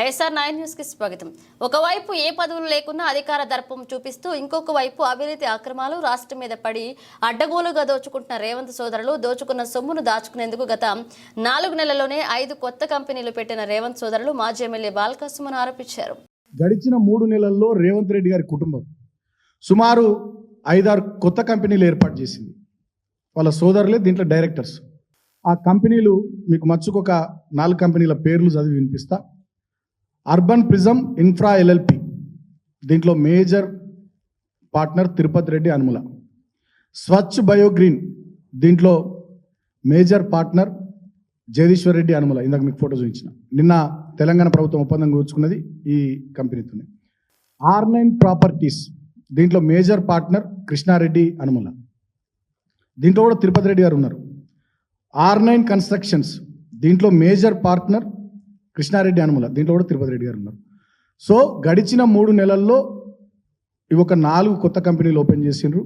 YSR 9 news కి స్వాగతం. ఒకవైపు ఏ పదవులు లేకున్నా అధికార దర్పం చూపిస్తూ ఇంకొక వైపు అవినీతి అక్రమాలు రాష్ట్రం మీద పడి అడ్డగోలుగా దోచుకుంటున్న రేవంత్ సోదరులు దోచుకున్న సొమ్మును దాచుకునేందుకు గత 4 నెలల్లోనే 5 కొత్త కంపెనీలు పెట్టిన రేవంత్ సోదరులు మాజీ ఎమ్మెల్యే బాలకృష్ణను ఆరోపించారు. గడిచిన 3 నెలల్లో రేవంత్ రెడ్డి గారి కుటుంబం సుమారు 5-6 కొత్త కంపెనీలు ఏర్పాటు చేసింది. వాళ్ళ సోదరులే దీంట్లో డైరెక్టర్స్. ఆ కంపెనీలు మీకు మచ్చుకొక 4 కంపెనీల పేర్లు చదివి వినిపిస్తా. అర్బన్ ప్రిజం ఇన్ఫ్రా LLP, దీంట్లో మేజర్ పార్ట్నర్ తిరుపతి రెడ్డి అనుముల. స్వచ్ఛ బయోగ్రీన్, దీంట్లో మేజర్ పార్ట్నర్ జగదీశ్వర్ రెడ్డి అనుముల. ఇందాక మీకు ఫోటో చూపించిన. నిన్న తెలంగాణ ప్రభుత్వం ఒప్పందం కూర్చుకున్నది ఈ కంపెనీతోనే. R9 ప్రాపర్టీస్, దీంట్లో మేజర్ పార్ట్నర్ కృష్ణారెడ్డి అనుముల. దీంట్లో కూడా తిరుపతి రెడ్డి గారు ఉన్నారు. R9 కన్స్ట్రక్షన్స్, దీంట్లో మేజర్ పార్ట్నర్ కృష్ణారెడ్డి అనుముల. దీంట్లో కూడా తిరుపతి రెడ్డి గారు ఉన్నారు. సో గడిచిన 3 నెలల్లో ఇవి ఒక 4 కొత్త కంపెనీలు ఓపెన్ చేసిండ్రు.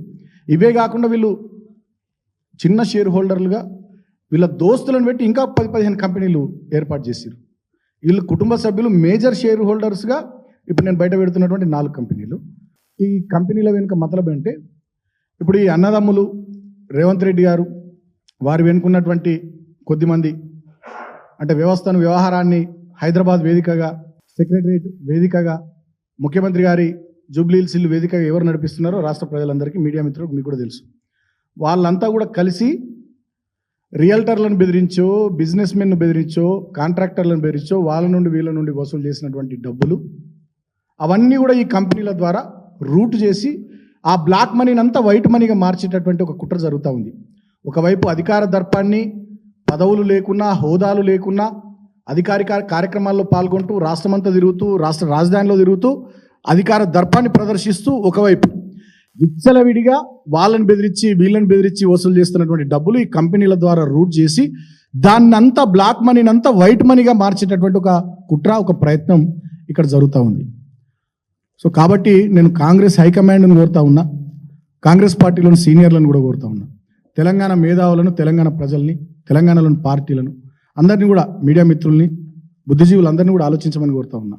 ఇవే కాకుండా వీళ్ళు చిన్న షేర్ హోల్డర్లుగా వీళ్ళ దోస్తులను పెట్టి ఇంకా 10-15 కంపెనీలు ఏర్పాటు చేసారు. వీళ్ళు కుటుంబ సభ్యులు మేజర్ షేర్ హోల్డర్స్గా ఇప్పుడు నేను బయట పెడుతున్నటువంటి 4 కంపెనీలు. ఈ కంపెనీల వెనుక మతలబ్ అంటే ఇప్పుడు ఈ అన్నదమ్ములు రేవంత్ రెడ్డి గారు వారు వెనుకున్నటువంటి కొద్దిమంది అంటే వ్యవహారాన్ని హైదరాబాద్ వేదికగా, సెక్రటరియట్ వేదికగా, ముఖ్యమంత్రి గారి జూబ్లీహిల్స్ ఇల్లు వేదికగా ఎవరు నడిపిస్తున్నారో రాష్ట్ర ప్రజలందరికీ, మీడియా మిత్రులకు మీకు కూడా తెలుసు. వాళ్ళంతా కూడా కలిసి రియల్టర్లను బెదిరించో, బిజినెస్ మెన్ను బెదిరించో, కాంట్రాక్టర్లను బెదిరించో వాళ్ళ నుండి వీళ్ళ నుండి వసూలు చేసినటువంటి డబ్బులు అవన్నీ కూడా ఈ కంపెనీల ద్వారా రూట్ చేసి ఆ బ్లాక్ మనీని అంతా వైట్ మనీగా మార్చేటటువంటి ఒక కుట్ర జరుగుతూ ఉంది. ఒకవైపు అధికార దర్పాన్ని, పదవులు లేకున్నా, హోదాలు లేకున్నా అధికారిక కార్యక్రమాల్లో పాల్గొంటూ రాష్ట్రమంతా తిరుగుతూ, రాష్ట్ర రాజధానిలో తిరుగుతూ అధికార దర్పాన్ని ప్రదర్శిస్తూ ఒకవైపు విచ్చలవిడిగా వాళ్ళని బెదిరించి వీళ్ళని బెదిరించి వసూలు చేస్తున్నటువంటి డబ్బులు ఈ కంపెనీల ద్వారా రూట్ చేసి దాన్నంతా బ్లాక్ మనీని అంతా వైట్ మనీగా మార్చేటటువంటి ఒక కుట్ర, ఒక ప్రయత్నం ఇక్కడ జరుగుతూ ఉంది. సో కాబట్టి నేను కాంగ్రెస్ హైకమాండ్ని కోరుతా ఉన్నా, కాంగ్రెస్ పార్టీలోని సీనియర్లను కూడా కోరుతా ఉన్నా, తెలంగాణ మేధావులను, తెలంగాణ ప్రజల్ని, తెలంగాణలోని పార్టీలను అందరినీ కూడా, మీడియా మిత్రుల్ని, బుద్ధిజీవులందరినీ కూడా ఆలోచించమని కోరుతా ఉన్నా.